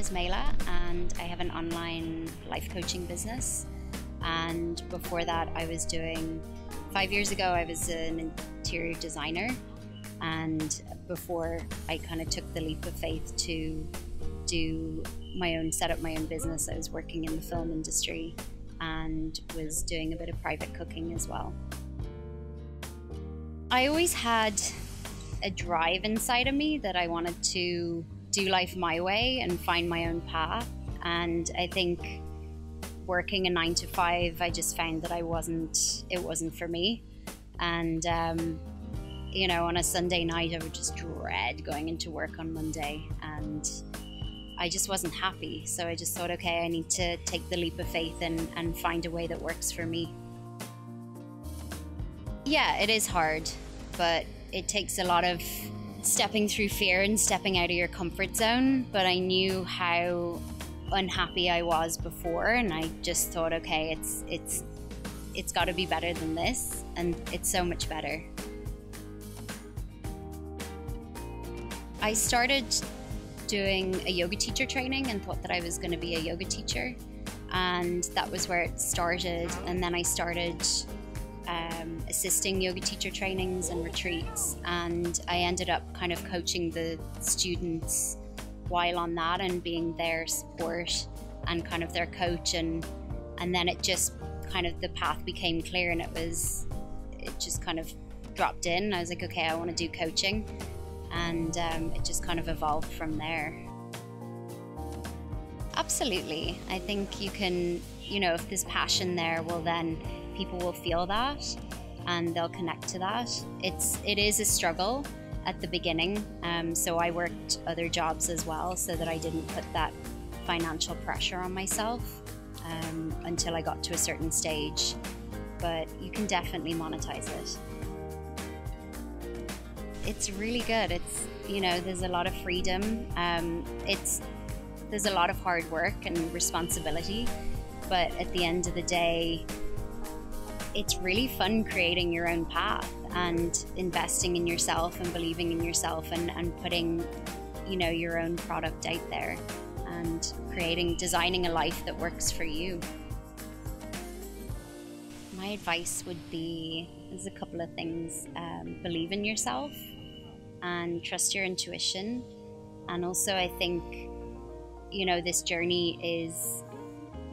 is Mayla and I have an online life coaching business. And before that, I was doing, 5 years ago, I was an interior designer. And before I kind of took the leap of faith to set up my own business, I was working in the film industry and was doing a bit of private cooking as well. I always had a drive inside of me that I wanted to do life my way and find my own path. And I think working a 9 to 5, I just found that it wasn't for me. And you know, on a Sunday night, I would just dread going into work on Monday, and I just wasn't happy. So I just thought, okay, I need to take the leap of faith and find a way that works for me. Yeah, it is hard, but it takes a lot of stepping through fear and stepping out of your comfort zone. But I knew how unhappy I was before, and I just thought, okay, it's got to be better than this, and it's so much better. I started doing a yoga teacher training and thought that I was going to be a yoga teacher, and that was where it started. And then I started assisting yoga teacher trainings and retreats, and I ended up kind of coaching the students while on that and being their support and kind of their coach, and then it just kind of, the path became clear, and it just kind of dropped in. I was like, okay, I want to do coaching, and it just kind of evolved from there. Absolutely. I think you can, you know, if there's passion there, well then people will feel that and they'll connect to that. It is a struggle at the beginning, so I worked other jobs as well so that I didn't put that financial pressure on myself until I got to a certain stage. But you can definitely monetize it. It's really good. It's, you know, there's a lot of freedom. There's a lot of hard work and responsibility, but at the end of the day, it's really fun creating your own path and investing in yourself and believing in yourself and putting, you know, your own product out there and designing a life that works for you. My advice would be, there's a couple of things. Believe in yourself and trust your intuition. And also, I think, you know, this journey is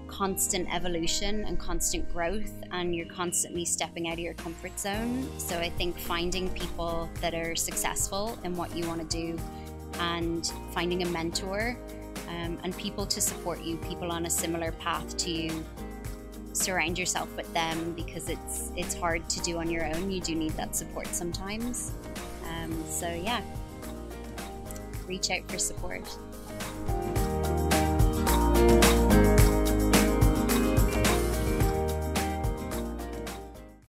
constant evolution and constant growth, and you're constantly stepping out of your comfort zone. So I think finding people that are successful in what you want to do and finding a mentor and people to support you, people on a similar path to you, surround yourself with them, because it's hard to do on your own. You do need that support sometimes. So yeah, reach out for support.